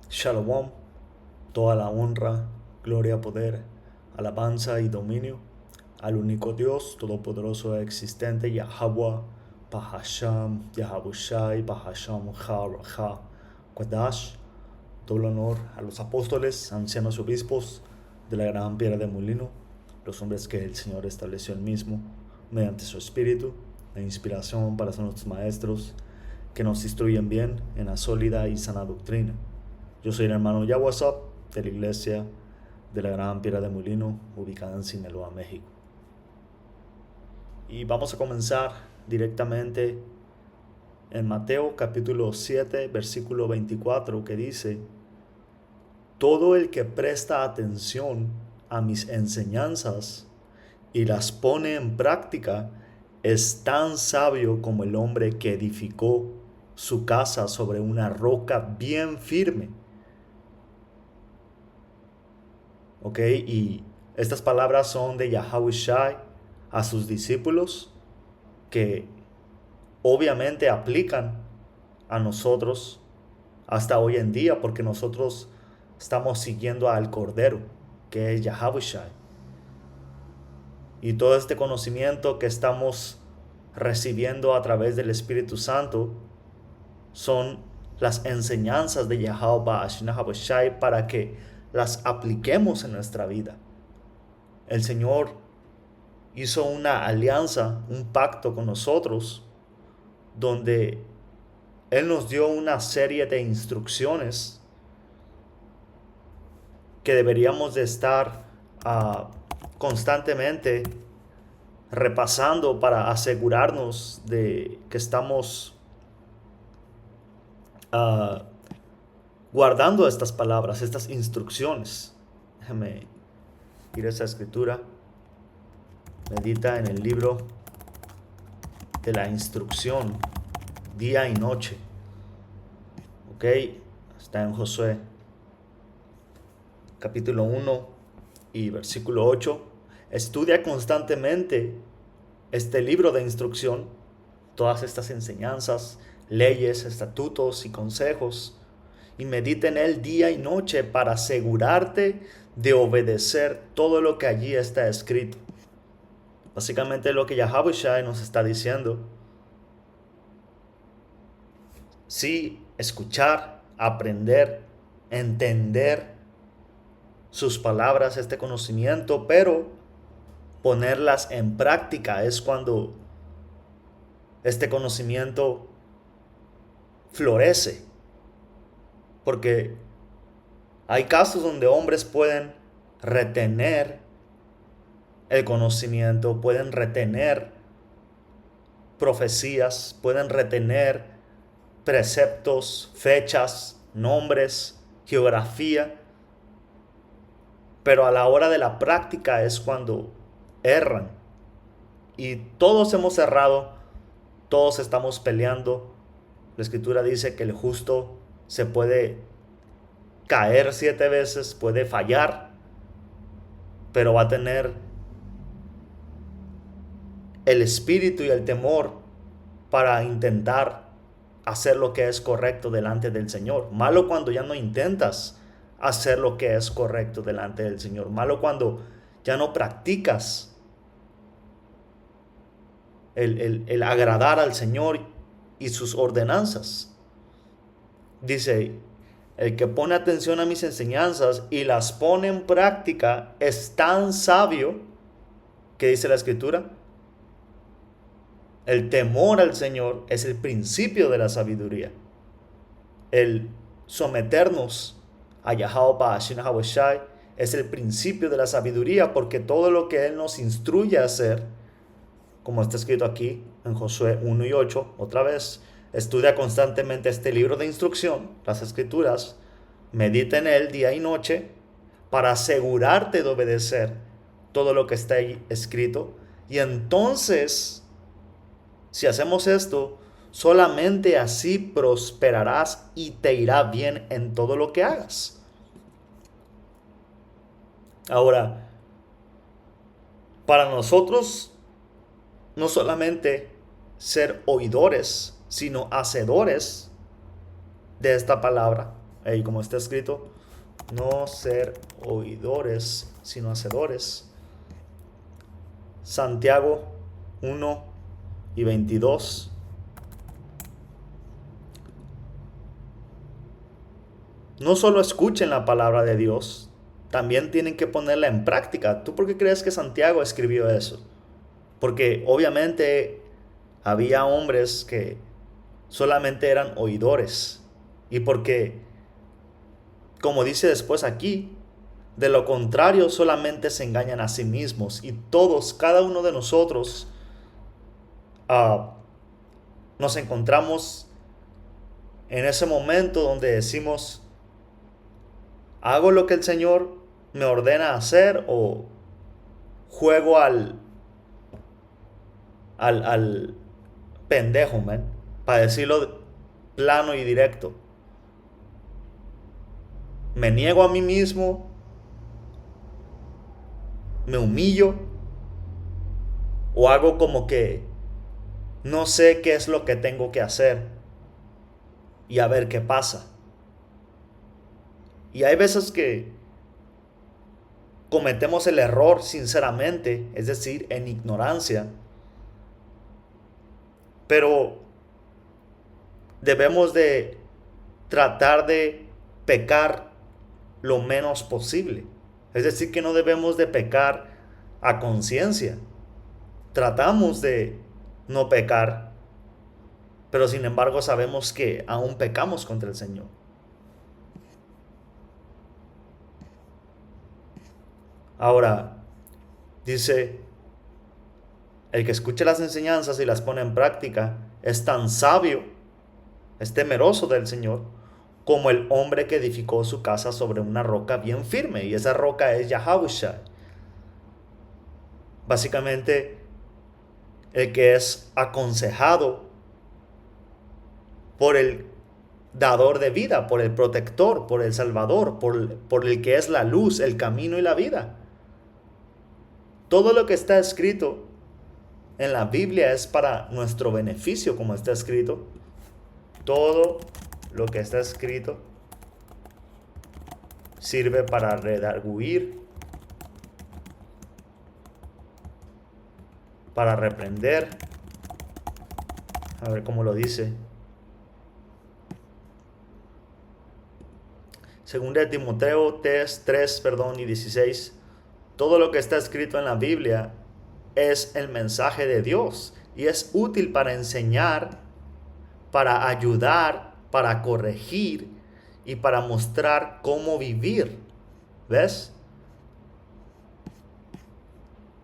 Shalom, toda la honra, gloria, poder, alabanza y dominio al único Dios todopoderoso e existente, Yahweh, Bahasham, Yahabushai, Bahasham, Ha, Quadash. Doble honor a los apóstoles, ancianos y obispos de la gran piedra de molino, los hombres que el Señor estableció él mismo mediante su espíritu, la inspiración para ser nuestros maestros, que nos instruyen bien en la sólida y sana doctrina. Yo soy el hermano Yawasop de la iglesia de la Gran Piedra de Molino, ubicada en Sinaloa, México. Y vamos a comenzar directamente en Mateo capítulo 7, versículo 24, que dice: todo el que presta atención a mis enseñanzas y las pone en práctica es tan sabio como el hombre que edificó su casa sobre una roca bien firme. ¿Ok? Y estas palabras son de Yahawashi a sus discípulos, que obviamente aplican a nosotros hasta hoy en día, porque nosotros estamos siguiendo al Cordero, que es Yahawashi. Y todo este conocimiento que estamos recibiendo a través del Espíritu Santo son las enseñanzas de Yahawashi para que las apliquemos en nuestra vida. El Señor hizo una alianza, un pacto con nosotros, donde Él nos dio una serie de instrucciones que deberíamos de estar constantemente repasando para asegurarnos de que estamos uh, guardando estas palabras, estas instrucciones. Déjame ir a esa escritura. Medita en el libro de la instrucción, día y noche. Ok, está en Josué capítulo 1 y versículo 8. Estudia constantemente este libro de instrucción, todas estas enseñanzas, leyes, estatutos y consejos, y medita en él día y noche para asegurarte de obedecer todo lo que allí está escrito. Básicamente lo que Yahawashi nos está diciendo: sí, escuchar, aprender, entender sus palabras, este conocimiento, pero ponerlas en práctica es cuando este conocimiento florece. Porque hay casos donde hombres pueden retener el conocimiento, pueden retener profecías, pueden retener preceptos, fechas, nombres, geografía, pero a la hora de la práctica es cuando erran. Y todos hemos errado, todos estamos peleando. La escritura dice que el justo se puede caer 7 veces, puede fallar, pero va a tener el espíritu y el temor para intentar hacer lo que es correcto delante del Señor. Malo cuando ya no intentas hacer lo que es correcto delante del Señor. Malo cuando ya no practicas el agradar al Señor y sus ordenanzas. Dice: el que pone atención a mis enseñanzas y las pone en práctica es tan sabio, que dice la escritura, el temor al Señor es el principio de la sabiduría. El someternos a Yahawashi es el principio de la sabiduría, porque todo lo que Él nos instruye a hacer, como está escrito aquí en Josué 1 y 8, otra vez, estudia constantemente este libro de instrucción, las escrituras, medita en él día y noche para asegurarte de obedecer todo lo que está ahí escrito. Y entonces, si hacemos esto, solamente así prosperarás y te irá bien en todo lo que hagas. Ahora, para nosotros, no solamente ser oidores, sino hacedores de esta palabra, Y como está escrito, no ser oidores, sino hacedores. Santiago 1:22. No solo escuchen la palabra de Dios, también tienen que ponerla en práctica. ¿Tú por qué crees que Santiago escribió eso? Porque obviamente había hombres que solamente eran oidores. Y porque, como dice después aquí, de lo contrario solamente se engañan a sí mismos. Y todos, cada uno de nosotros, uh, nos encontramos en ese momento donde decimos, ¿hago lo que el Señor me ordena hacer o juego al pendejo, man? Para decirlo plano y directo. Me niego a mí mismo, me humillo o hago como que no sé qué es lo que tengo que hacer y a ver qué pasa. Y hay veces que cometemos el error sinceramente, es decir, en ignorancia, pero debemos de tratar de pecar lo menos posible. Es decir, que no debemos de pecar a conciencia. Tratamos de no pecar, pero sin embargo sabemos que aún pecamos contra el Señor. Ahora, dice, el que escuche las enseñanzas y las pone en práctica es tan sabio, es temeroso del Señor, como el hombre que edificó su casa sobre una roca bien firme. Y esa roca es Yahushua. Básicamente, el que es aconsejado por el dador de vida, por el protector, por el salvador, por el que es la luz, el camino y la vida. Todo lo que está escrito en la Biblia es para nuestro beneficio, como está escrito. Todo lo que está escrito sirve para redarguir, para reprender. A ver cómo lo dice. Segunda de Timoteo 3, y 16. Todo lo que está escrito en la Biblia es el mensaje de Dios y es útil para enseñar, para ayudar, para corregir y para mostrar cómo vivir. ¿Ves?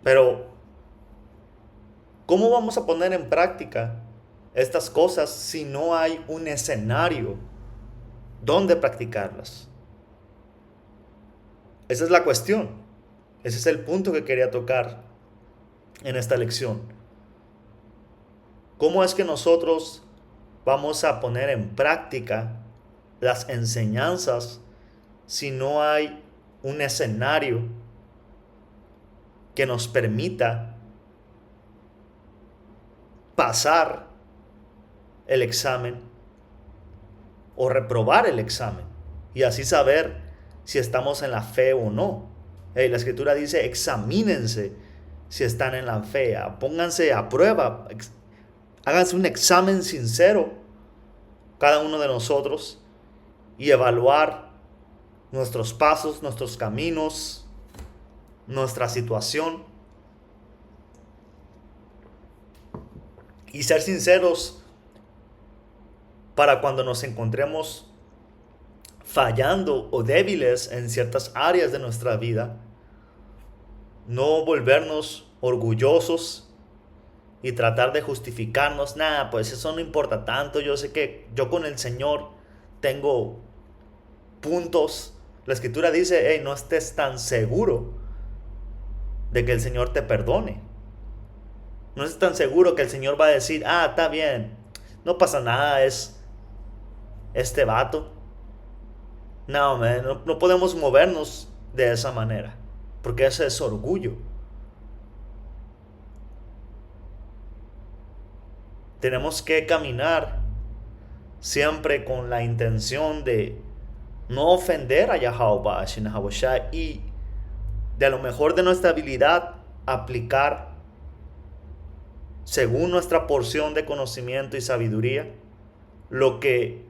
Pero, ¿cómo vamos a poner en práctica estas cosas si no hay un escenario donde practicarlas? Esa es la cuestión. Ese es el punto que quería tocar en esta lección. ¿Cómo es que nosotros vamos a poner en práctica las enseñanzas si no hay un escenario que nos permita pasar el examen o reprobar el examen y así saber si estamos en la fe o no? La escritura dice, examínense si están en la fe, pónganse a prueba, háganse un examen sincero cada uno de nosotros y evaluar nuestros pasos, nuestros caminos, nuestra situación y ser sinceros para cuando nos encontremos fallando o débiles en ciertas áreas de nuestra vida, no volvernos orgullosos y tratar de justificarnos, nada, pues eso no importa tanto, yo sé que yo con el Señor tengo puntos. La escritura dice, hey, no estés tan seguro de que el Señor te perdone. No estés tan seguro que el Señor va a decir, está bien, no pasa nada, es este vato. No, man, no podemos movernos de esa manera, porque ese es orgullo. Tenemos que caminar siempre con la intención de no ofender a Yahweh Hashem Haboshai y de a lo mejor de nuestra habilidad aplicar según nuestra porción de conocimiento y sabiduría lo que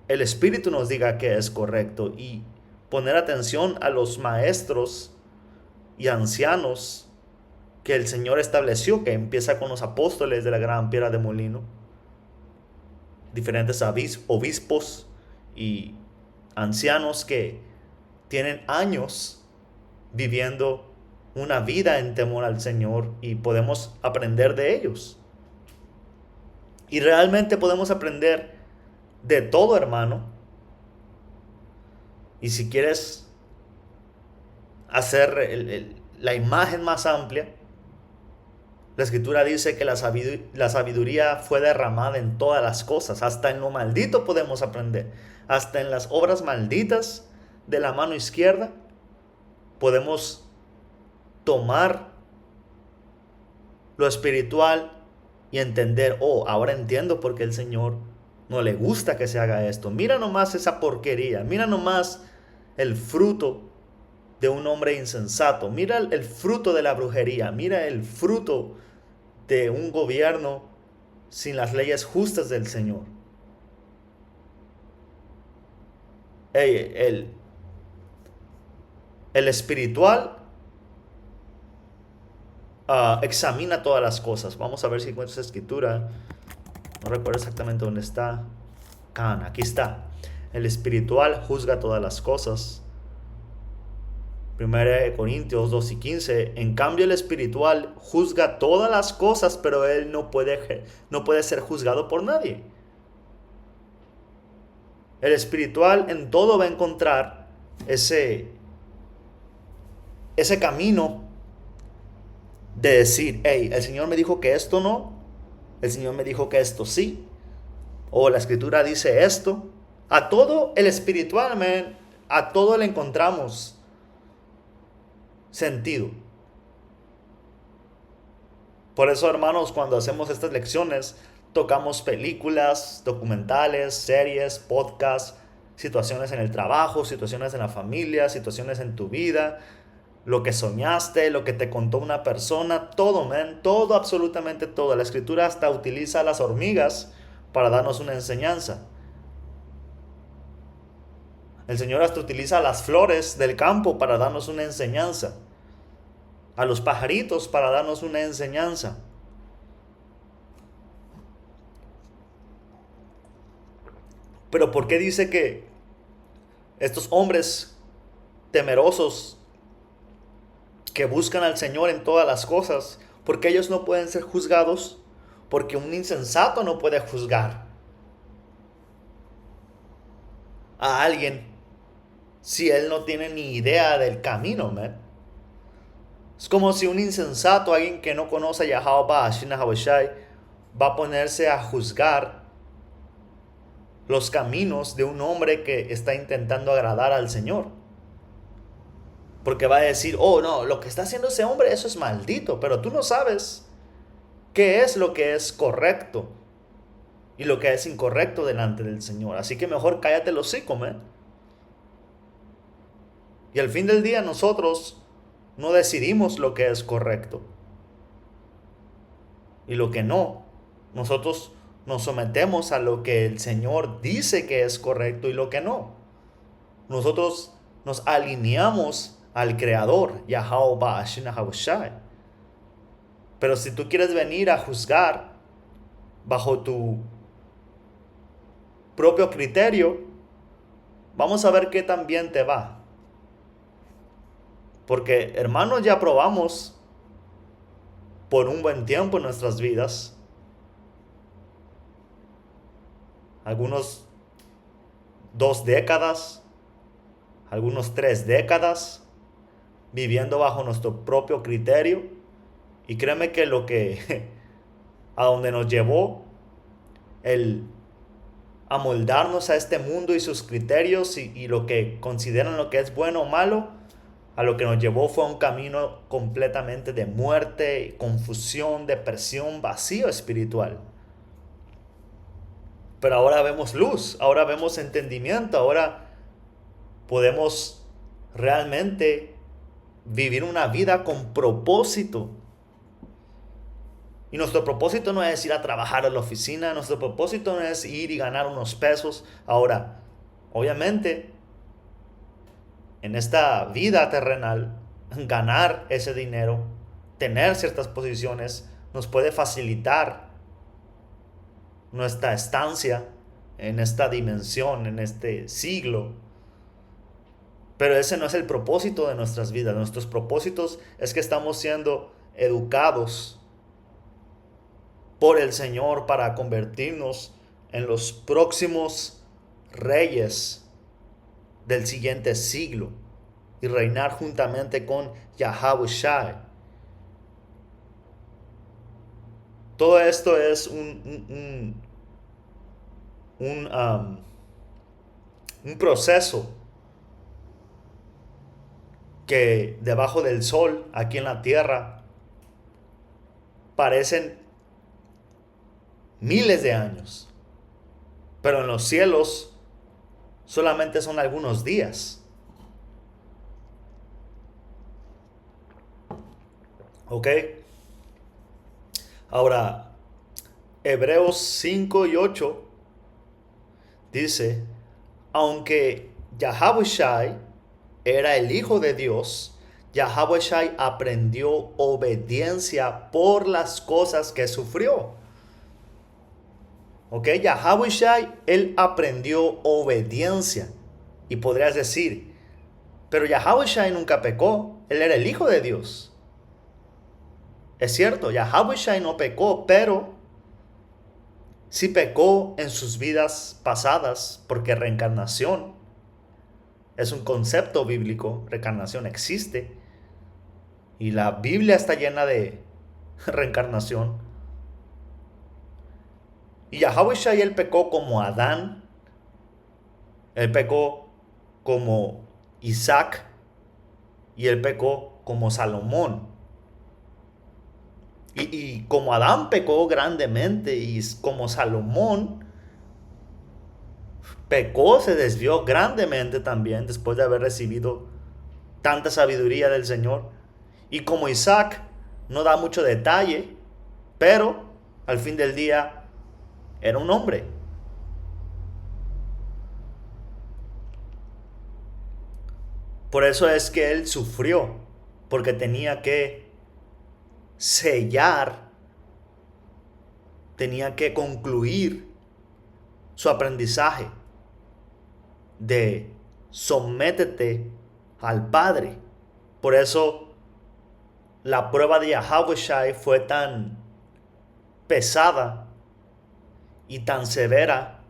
el Espíritu nos diga que es correcto y poner atención a los maestros y ancianos que el Señor estableció, que empieza con los apóstoles de la gran piedra de molino, diferentes obispos y ancianos que tienen años viviendo una vida en temor al Señor y podemos aprender de ellos. Y realmente podemos aprender de todo, hermano. Y si quieres hacer la imagen más amplia, la Escritura dice que la sabiduría fue derramada en todas las cosas. Hasta en lo maldito podemos aprender. Hasta en las obras malditas de la mano izquierda podemos tomar lo espiritual y entender, ahora entiendo por qué el Señor no le gusta que se haga esto. Mira nomás esa porquería. Mira nomás el fruto de un hombre insensato. Mira el fruto de la brujería. Mira el fruto de un gobierno sin las leyes justas del Señor. El espiritual examina todas las cosas. Vamos a ver si encuentro esa escritura. No recuerdo exactamente dónde está. Aquí está. El espiritual juzga todas las cosas. 1 Corintios 2 y 15. En cambio, el espiritual juzga todas las cosas, pero él no puede ser juzgado por nadie. El espiritual en todo va a encontrar ese camino de decir, el Señor me dijo que esto no, el Señor me dijo que esto sí, o la Escritura dice esto. A todo el espiritual, a todo le encontramos sentido. Por eso, hermanos, cuando hacemos estas lecciones, tocamos películas, documentales, series, podcasts, situaciones en el trabajo, situaciones en la familia, situaciones en tu vida, lo que soñaste, lo que te contó una persona, todo, todo, absolutamente todo. La Escritura hasta utiliza a las hormigas para darnos una enseñanza. El Señor hasta utiliza a las flores del campo para darnos una enseñanza. A los pajaritos para darnos una enseñanza. Pero ¿por qué dice que estos hombres temerosos que buscan al Señor en todas las cosas, porque ellos no pueden ser juzgados? Porque un insensato no puede juzgar a alguien si él no tiene ni idea del camino, Es como si un insensato, alguien que no conoce a Yahweh Hashem Haboshai, va a ponerse a juzgar los caminos de un hombre que está intentando agradar al Señor. Porque va a decir, no, lo que está haciendo ese hombre, eso es maldito. Pero tú no sabes qué es lo que es correcto y lo que es incorrecto delante del Señor. Así que mejor cállate el hocico, Y al fin del día nosotros no decidimos lo que es correcto y lo que no. Nosotros nos sometemos a lo que el Señor dice que es correcto y lo que no. Nosotros nos alineamos al Creador, Yahweh Hashem Haboshai. Pero si tú quieres venir a juzgar bajo tu propio criterio, vamos a ver qué tan bien te va. Porque, hermanos, ya probamos por un buen tiempo en nuestras vidas. Algunos 2 décadas, algunos 3 décadas, viviendo bajo nuestro propio criterio. Y créeme que a donde nos llevó el amoldarnos a este mundo y sus criterios y lo que consideran lo que es bueno o malo, a lo que nos llevó fue un camino completamente de muerte, confusión, depresión, vacío espiritual. Pero ahora vemos luz, ahora vemos entendimiento, ahora podemos realmente vivir una vida con propósito. Y nuestro propósito no es ir a trabajar a la oficina, nuestro propósito no es ir y ganar unos pesos. Ahora, obviamente, en esta vida terrenal, ganar ese dinero, tener ciertas posiciones, nos puede facilitar nuestra estancia en esta dimensión, en este siglo. Pero ese no es el propósito de nuestras vidas. Nuestros propósitos es que estamos siendo educados por el Señor para convertirnos en los próximos reyes del siguiente siglo y reinar juntamente con Yahawashi. Todo esto es un, um, un proceso que debajo del sol, aquí en la tierra, parecen miles de años, pero en los cielos solamente son algunos días. ¿Ok? Ahora, Hebreos 5 y 8 dice, aunque Yahawashi era el Hijo de Dios, Yahawashi aprendió obediencia por las cosas que sufrió. ¿Ok? Yahawashi, él aprendió obediencia. Y podrías decir, pero Yahawashi nunca pecó, él era el Hijo de Dios. Es cierto, Yahawashi no pecó, pero sí pecó en sus vidas pasadas, porque reencarnación es un concepto bíblico, reencarnación existe, y la Biblia está llena de reencarnación. Y Yahawashi él pecó como Adán, él pecó como Isaac, y él pecó como Salomón. Y como Adán pecó grandemente y como Salomón pecó, se desvió grandemente también después de haber recibido tanta sabiduría del Señor. Y como Isaac no da mucho detalle, pero al fin del día era un hombre. Por eso es que él sufrió, porque tenía que sellar, tenía que concluir su aprendizaje de sométete al Padre. Por eso la prueba de Yahawashi fue tan pesada y tan severa,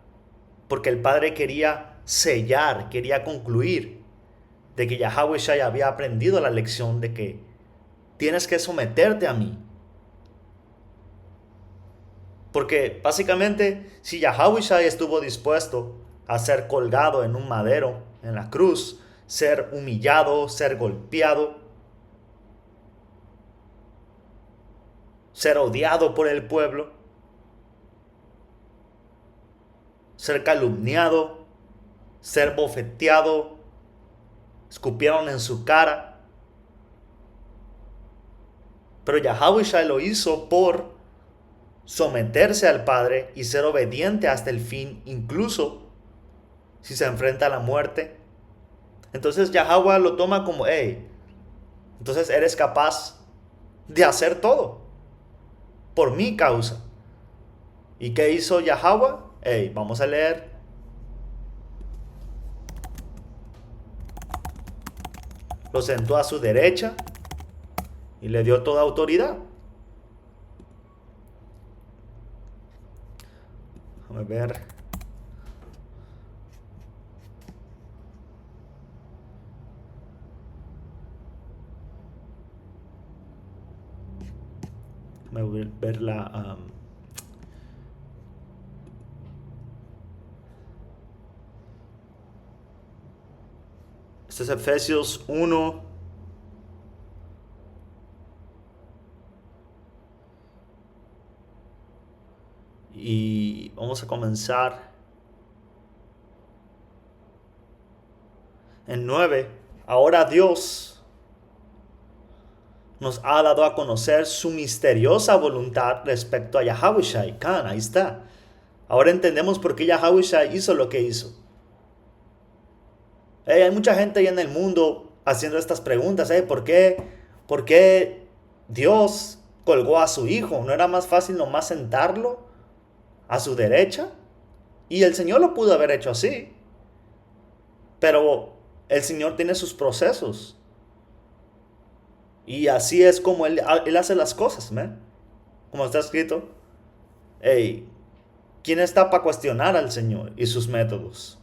porque el Padre quería sellar, quería concluir de que Yahawashi había aprendido la lección de que tienes que someterte a mí. Porque básicamente si Yahawashi estuvo dispuesto a ser colgado en un madero, en la cruz, ser humillado, ser golpeado, ser odiado por el pueblo, ser calumniado, ser bofeteado, escupieron en su cara. Pero Yahawashi lo hizo por someterse al Padre y ser obediente hasta el fin, incluso si se enfrenta a la muerte. Entonces Yahweh lo toma como, hey, entonces eres capaz de hacer todo por mi causa. ¿Y qué hizo Yahweh? Hey, vamos a leer. Lo sentó a su derecha y le dio toda autoridad. Déjame ver. Déjame ver la... Este es Efesios 1. Y vamos a comenzar En 9, ahora Dios nos ha dado a conocer su misteriosa voluntad respecto a Yahawashi. Khan, ahí está. Ahora entendemos por qué Yahawashi hizo lo que hizo. Hay mucha gente ahí en el mundo haciendo estas preguntas. ¿Por qué Dios colgó a su hijo? ¿No era más fácil nomás sentarlo a su derecha? Y el Señor lo pudo haber hecho así. Pero el Señor tiene sus procesos. Y así es como Él hace las cosas, ¿me? Como está escrito. Hey, ¿quién está para cuestionar al Señor y sus métodos?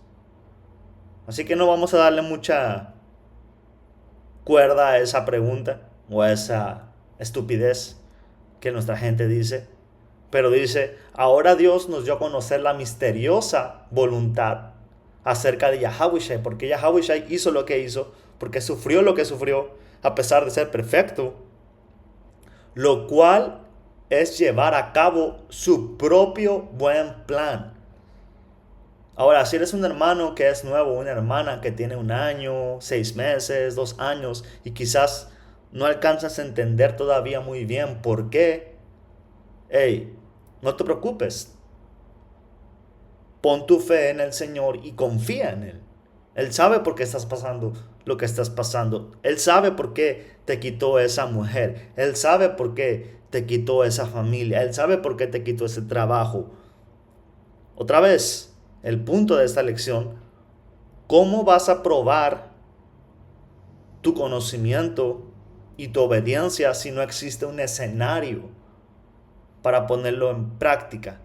Así que no vamos a darle mucha cuerda a esa pregunta o a esa estupidez que nuestra gente dice. Pero dice, ahora Dios nos dio a conocer la misteriosa voluntad acerca de Yahawashi, porque Yahawashi hizo lo que hizo, porque sufrió lo que sufrió, a pesar de ser perfecto, lo cual es llevar a cabo su propio buen plan. Ahora, si eres un hermano que es nuevo, una hermana que tiene 1 año, 6 meses, 2 años, y quizás no alcanzas a entender todavía muy bien por qué, hey, no te preocupes. Pon tu fe en el Señor y confía en Él. Él sabe por qué estás pasando lo que estás pasando. Él sabe por qué te quitó esa mujer. Él sabe por qué te quitó esa familia. Él sabe por qué te quitó ese trabajo. Otra vez, el punto de esta lección, ¿cómo vas a probar tu conocimiento y tu obediencia si no existe un escenario para ponerlo en práctica?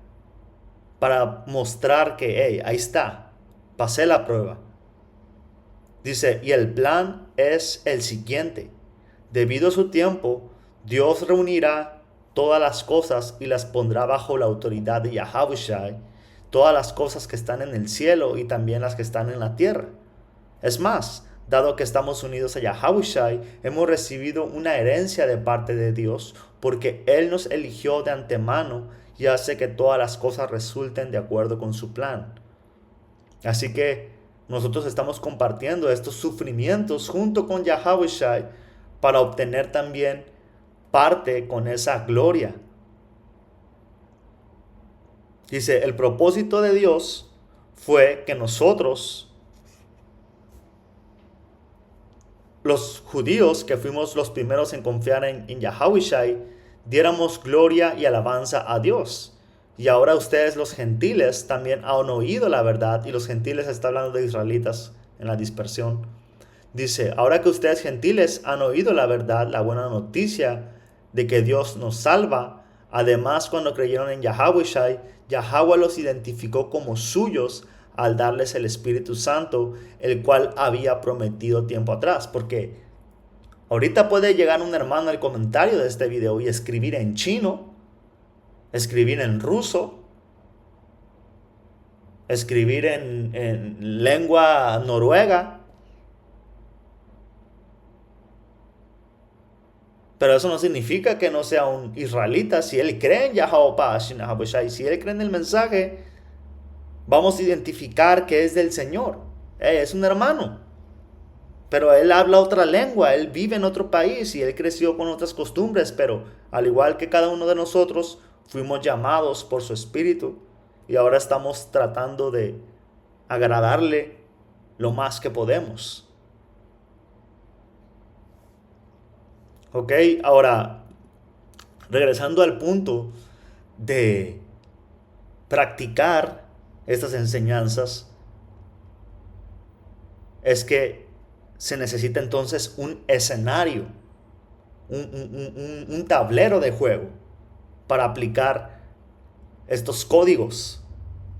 Para mostrar que, hey, ahí está, pasé la prueba. Dice, y el plan es el siguiente. Debido a su tiempo, Dios reunirá todas las cosas y las pondrá bajo la autoridad de Yahawashi, todas las cosas que están en el cielo y también las que están en la tierra. Es más, dado que estamos unidos a Yahawashi, hemos recibido una herencia de parte de Dios, porque Él nos eligió de antemano y hace que todas las cosas resulten de acuerdo con su plan. Así que nosotros estamos compartiendo estos sufrimientos junto con Yahawashi para obtener también parte con esa gloria. Dice, el propósito de Dios fue que nosotros, los judíos que fuimos los primeros en confiar en Yahawashi, diéramos gloria y alabanza a Dios. Y ahora ustedes los gentiles también han oído la verdad, y los gentiles está hablando de israelitas en la dispersión. Dice, ahora que ustedes gentiles han oído la verdad, la buena noticia de que Dios nos salva, además cuando creyeron en Yahawashi, Yahweh los identificó como suyos al darles el Espíritu Santo, el cual había prometido tiempo atrás. Porque ahorita puede llegar un hermano al comentario de este video y escribir en chino, escribir en ruso, escribir en lengua noruega. Pero eso no significa que no sea un israelita. Si él cree en Yahawashi, si él cree en el mensaje, vamos a identificar que es del Señor. Es un hermano. Pero él habla otra lengua, él vive en otro país y él creció con otras costumbres. Pero al igual que cada uno de nosotros, fuimos llamados por su Espíritu. Y ahora estamos tratando de agradarle lo más que podemos. Ok, ahora, regresando al punto de practicar estas enseñanzas, es que se necesita entonces un escenario, un tablero de juego para aplicar estos códigos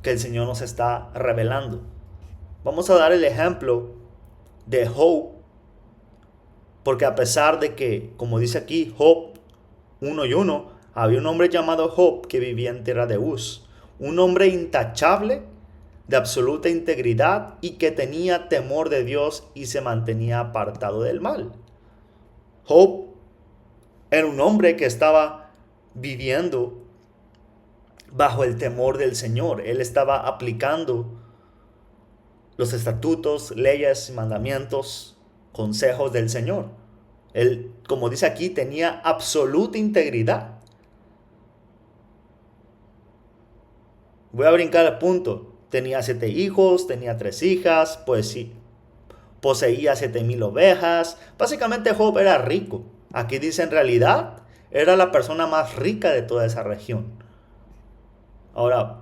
que el Señor nos está revelando. Vamos a dar el ejemplo de Job, porque a pesar de que, como dice aquí, Job 1:1, había un hombre llamado Job que vivía en tierra de Uz, un hombre intachable, de absoluta integridad y que tenía temor de Dios y se mantenía apartado del mal. Job era un hombre que estaba viviendo bajo el temor del Señor. Él estaba aplicando los estatutos, leyes, mandamientos, consejos del Señor. Él, como dice aquí, tenía absoluta integridad. Voy a brincar al punto. Tenía 7 hijos, tenía 3 hijas, pues sí, poseía 7,000 ovejas. Básicamente Job era rico. Aquí dice en realidad, era la persona más rica de toda esa región. Ahora,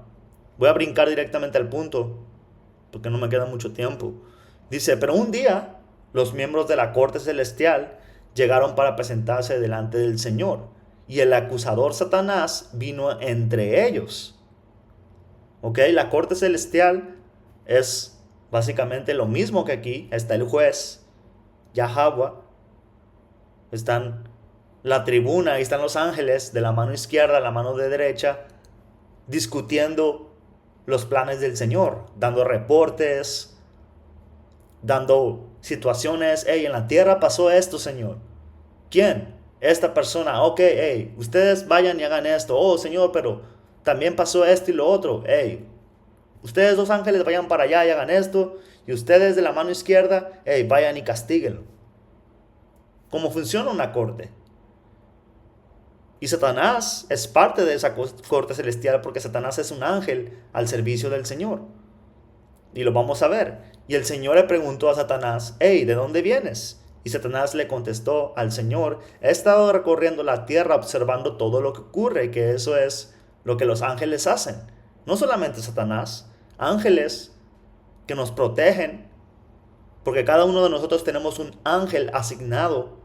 voy a brincar directamente al punto, porque no me queda mucho tiempo. Dice, pero un día los miembros de la corte celestial llegaron para presentarse delante del Señor, y el acusador Satanás vino entre ellos. ¿Ok? La corte celestial es básicamente lo mismo que aquí. Está el juez, Yahweh, están la tribuna, ahí están los ángeles de la mano izquierda, la mano de derecha, discutiendo los planes del Señor, dando reportes, dando situaciones. Hey, en la tierra pasó esto, Señor. ¿Quién? Esta persona. Ok, hey, ustedes vayan y hagan esto. Oh, Señor, pero también pasó esto y lo otro. Hey, ustedes los ángeles vayan para allá y hagan esto. Y ustedes de la mano izquierda, hey, vayan y castíguenlo. ¿Cómo funciona una corte? Y Satanás es parte de esa corte celestial porque Satanás es un ángel al servicio del Señor. Y lo vamos a ver. Y el Señor le preguntó a Satanás, hey, ¿de dónde vienes? Y Satanás le contestó al Señor, he estado recorriendo la tierra observando todo lo que ocurre, que eso es lo que los ángeles hacen. No solamente Satanás, ángeles que nos protegen, porque cada uno de nosotros tenemos un ángel asignado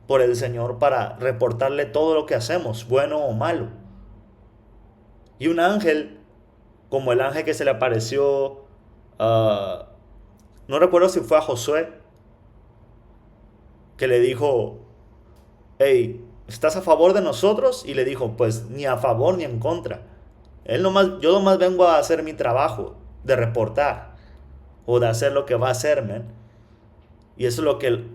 por el Señor para reportarle todo lo que hacemos, bueno o malo. Y un ángel, como el ángel que se le apareció, no recuerdo si fue a Josué, que le dijo, hey, ¿estás a favor de nosotros? Y le dijo, pues ni a favor ni en contra. Yo nomás vengo a hacer mi trabajo de reportar o de hacer lo que va a hacer, man. Y eso es lo que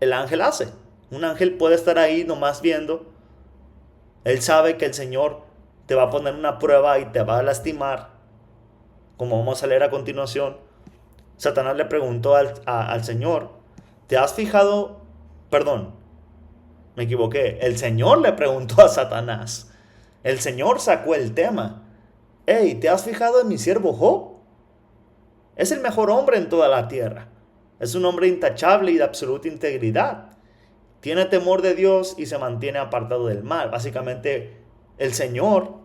el ángel hace. Un ángel puede estar ahí nomás viendo. Él sabe que el Señor te va a poner una prueba y te va a lastimar, como vamos a leer a continuación. Satanás le preguntó al Señor, ¿te has fijado? Perdón, me equivoqué. El Señor le preguntó a Satanás. El Señor sacó el tema. Hey, ¿te has fijado en mi siervo Job? Es el mejor hombre en toda la tierra. Es un hombre intachable y de absoluta integridad. Tiene temor de Dios y se mantiene apartado del mal. Básicamente, el Señor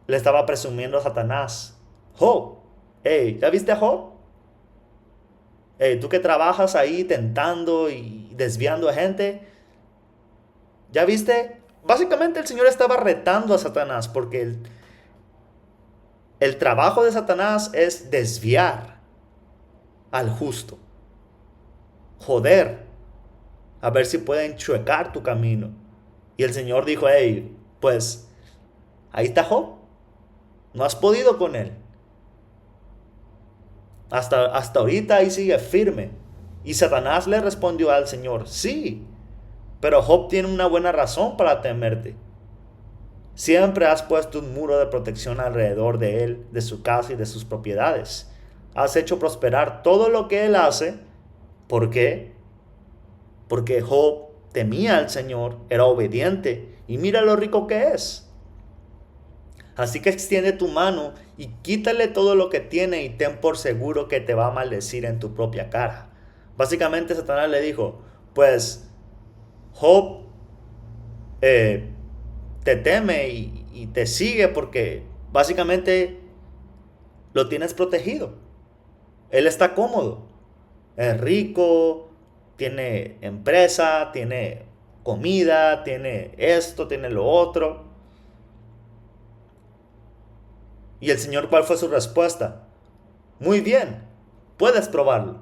le estaba presumiendo a Satanás. Job, hey, ¿ya viste a Job? Hey, tú que trabajas ahí tentando y desviando a gente, ¿ya viste? Básicamente el Señor estaba retando a Satanás porque el trabajo de Satanás es desviar al justo. Joder, a ver si pueden chuecar tu camino. Y el Señor dijo, hey, pues ahí está Job. No has podido con él. Hasta ahorita ahí sigue firme. Y Satanás le respondió al Señor, sí, pero Job tiene una buena razón para temerte. Siempre has puesto un muro de protección alrededor de él, de su casa y de sus propiedades. Has hecho prosperar todo lo que él hace. ¿Por qué? Porque Job temía al Señor, era obediente y mira lo rico que es. Así que extiende tu mano y quítale todo lo que tiene y ten por seguro que te va a maldecir en tu propia cara. Básicamente Satanás le dijo, pues Job te teme y te sigue porque básicamente lo tienes protegido. Él está cómodo, es rico, tiene empresa, tiene comida, tiene esto, tiene lo otro. Y el Señor, ¿cuál fue su respuesta? Muy bien, puedes probarlo.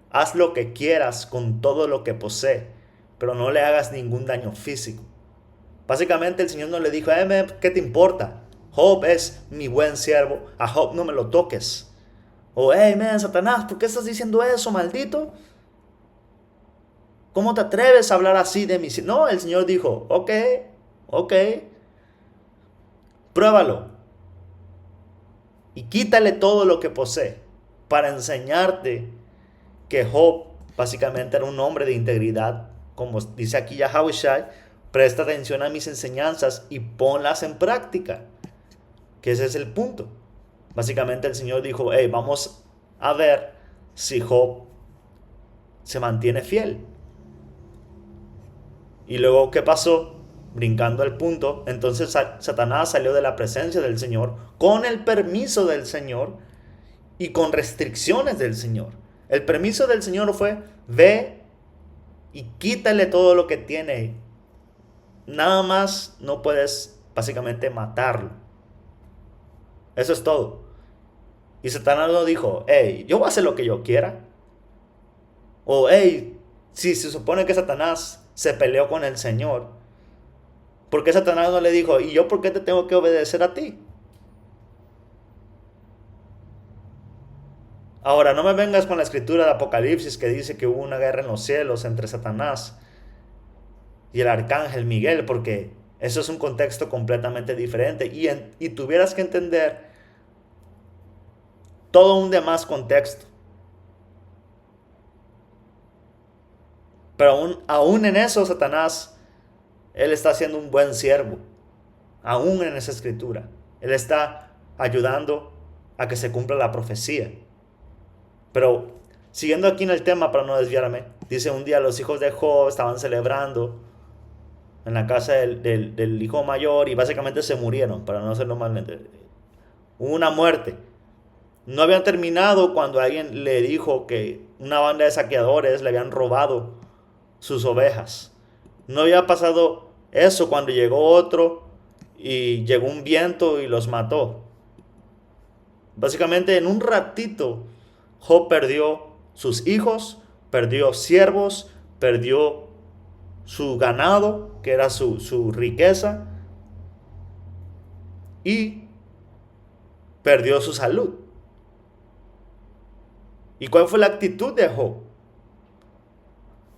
Haz lo que quieras con todo lo que posee, pero no le hagas ningún daño físico. Básicamente el Señor no le dijo, ¿qué te importa? Job es mi buen siervo, a Job no me lo toques. O, Satanás, ¿por qué estás diciendo eso, maldito? ¿Cómo te atreves a hablar así de mí? No, el Señor dijo, ok, pruébalo. Y quítale todo lo que posee. para enseñarte que Job básicamente era un hombre de integridad. Como dice aquí Yahawashi, presta atención a mis enseñanzas y ponlas en práctica. Que ese es el punto. Básicamente el Señor dijo, hey, vamos a ver si Job se mantiene fiel. Y luego, ¿qué pasó? Brincando al punto, entonces Satanás salió de la presencia del Señor con el permiso del Señor y con restricciones del Señor. El permiso del Señor fue, ve y quítale todo lo que tiene. Nada más no puedes básicamente matarlo. Eso es todo. Y Satanás no dijo, hey, yo voy a hacer lo que yo quiera. O, hey, si se supone que Satanás se peleó con el Señor, ¿por qué Satanás no le dijo, y yo por qué te tengo que obedecer a ti? Ahora, no me vengas con la escritura de Apocalipsis que dice que hubo una guerra en los cielos entre Satanás y el arcángel Miguel, porque eso es un contexto completamente diferente y tuvieras que entender todo un demás contexto. Pero aún en eso, Satanás, él está siendo un buen siervo, aún en esa escritura. Él está ayudando a que se cumpla la profecía. Pero siguiendo aquí en el tema para no desviarme, dice un día los hijos de Job estaban celebrando en la casa del hijo mayor y básicamente se murieron, para no hacerlo mal. Hubo una muerte. No habían terminado cuando alguien le dijo que una banda de saqueadores le habían robado sus ovejas. No había pasado eso cuando llegó otro y llegó un viento y los mató. Básicamente en un ratito Job perdió sus hijos, perdió siervos, perdió su ganado, que era su riqueza, y perdió su salud. ¿Y cuál fue la actitud de Job?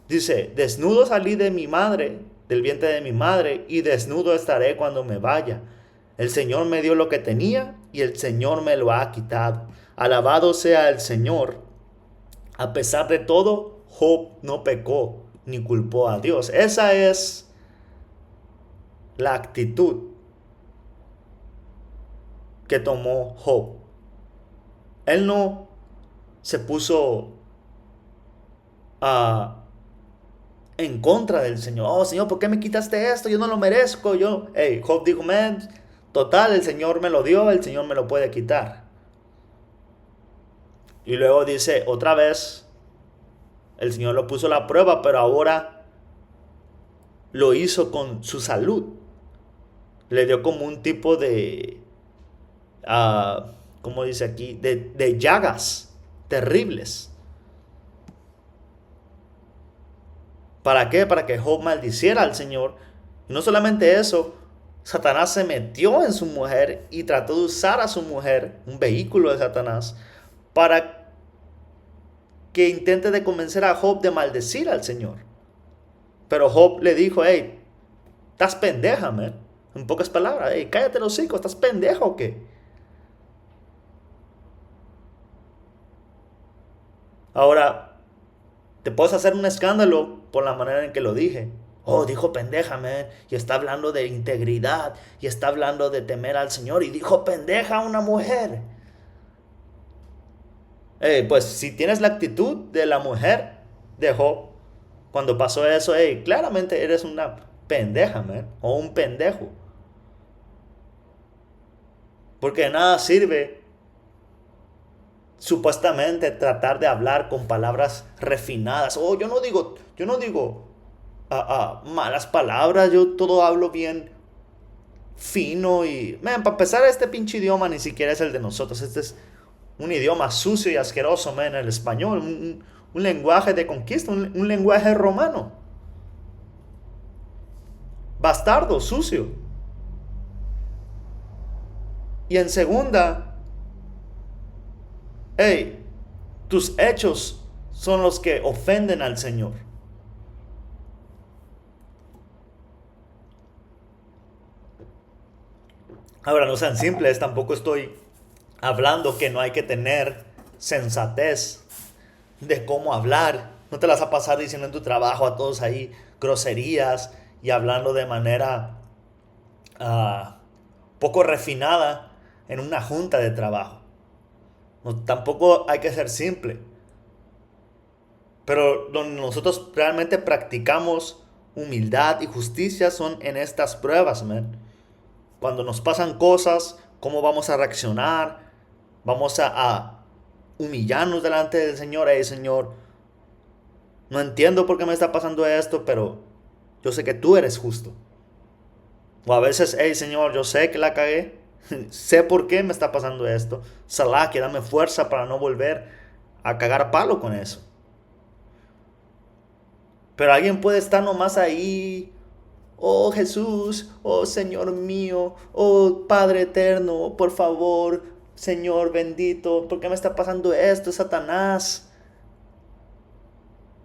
Dice, desnudo salí de mi madre, del vientre de mi madre, y desnudo estaré cuando me vaya. El Señor me dio lo que tenía y el Señor me lo ha quitado. Alabado sea el Señor. A pesar de todo, Job no pecó ni culpó a Dios. Esa es la actitud que tomó Job. Él no se puso en contra del Señor. Oh, Señor, ¿por qué me quitaste esto? Yo no lo merezco. Job dijo, man, total, el Señor me lo dio, el Señor me lo puede quitar. Y luego dice, otra vez, el Señor lo puso a la prueba, pero ahora lo hizo con su salud. Le dio como un tipo de, ¿cómo dice aquí? De llagas terribles. ¿Para qué? Para que Job maldiciera al Señor. Y no solamente eso, Satanás se metió en su mujer y trató de usar a su mujer, un vehículo de Satanás, para que intente de convencer a Job de maldecir al Señor. Pero Job le dijo, hey, estás pendeja, man. En pocas palabras, hey, cállate los hocico, ¿estás pendejo o qué? Ahora, te puedes hacer un escándalo por la manera en que lo dije. Oh, dijo pendeja, man. Y está hablando de integridad. Y está hablando de temer al Señor. Y dijo pendeja a una mujer. Pues si tienes la actitud de la mujer de Job, cuando pasó eso, claramente eres una pendeja, man. O un pendejo. Porque de nada sirve supuestamente tratar de hablar con palabras refinadas. Oh, yo no digo malas palabras, yo todo hablo bien fino y... Man, para empezar, este pinche idioma ni siquiera es el de nosotros. Este es un idioma sucio y asqueroso, man, el español. Un lenguaje de conquista, un lenguaje romano. Bastardo, sucio. Y en segunda, tus hechos son los que ofenden al Señor. Ahora, no sean simples, tampoco estoy hablando que no hay que tener sensatez de cómo hablar. No te las vas a pasar diciendo en tu trabajo a todos ahí groserías y hablando de manera poco refinada en una junta de trabajo. No, tampoco hay que ser simple. Pero donde nosotros realmente practicamos humildad y justicia son en estas pruebas, man. Cuando nos pasan cosas, cómo vamos a reaccionar. Vamos a humillarnos delante del Señor. Hey, Señor, no entiendo por qué me está pasando esto, pero yo sé que tú eres justo. O a veces, hey, Señor, yo sé que la cagué. Sé por qué me está pasando esto. Salah, que dame fuerza para no volver a cagar palo con eso. Pero alguien puede estar nomás ahí. Oh Jesús, oh Señor mío, oh Padre eterno, por favor, Señor bendito, ¿por qué me está pasando esto, Satanás?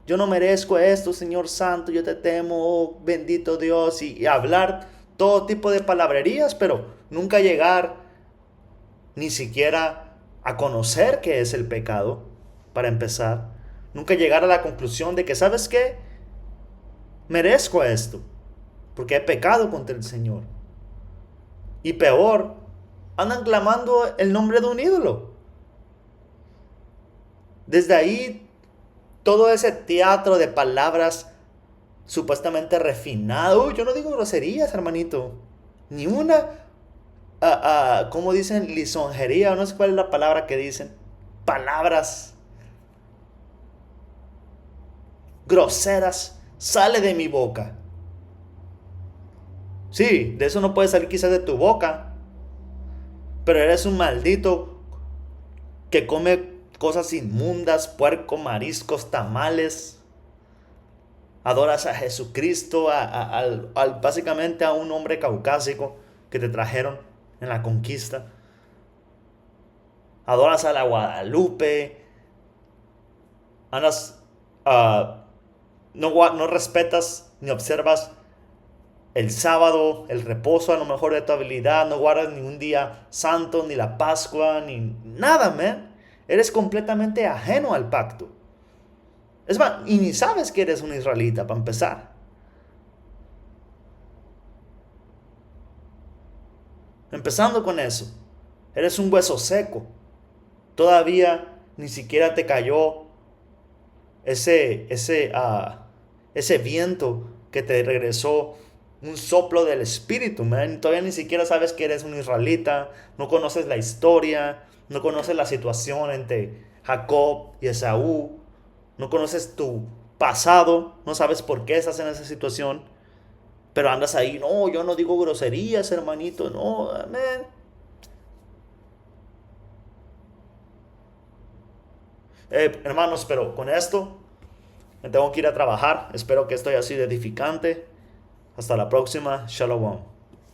Yo no merezco esto, Señor Santo, yo te temo, oh bendito Dios, y hablar todo tipo de palabrerías, pero nunca llegar ni siquiera a conocer qué es el pecado, para empezar. Nunca llegar a la conclusión de que, ¿sabes qué? Merezco esto, porque he pecado contra el Señor. Y peor, andan clamando el nombre de un ídolo. Desde ahí, todo ese teatro de palabras supuestamente refinado. Uy, yo no digo groserías, hermanito. Ni una, ¿cómo dicen? Lisonjería, no sé cuál es la palabra que dicen. Palabras groseras sale de mi boca. Sí, de eso no puede salir quizás de tu boca, pero eres un maldito que come cosas inmundas, puerco, mariscos, tamales. Adoras a Jesucristo, básicamente a un hombre caucásico que te trajeron en la conquista. Adoras a la Guadalupe. Andas, no respetas ni observas el sábado, el reposo a lo mejor de tu habilidad. No guardas ni un día santo, ni la Pascua, ni nada, man. Eres completamente ajeno al pacto. Es más, y ni sabes que eres un israelita para empezar. Empezando con eso, eres un hueso seco. Todavía ni siquiera te cayó ese viento que te regresó un soplo del espíritu, man. Todavía ni siquiera sabes que eres un israelita, no conoces la historia, no conoces la situación entre Jacob y Esaú, no conoces tu pasado, no sabes por qué estás en esa situación, pero andas ahí, no, yo no digo groserías, hermanito, no, man. Hermanos, pero con esto me tengo que ir a trabajar. Espero que esto haya sido edificante. Hasta la próxima. Shalom.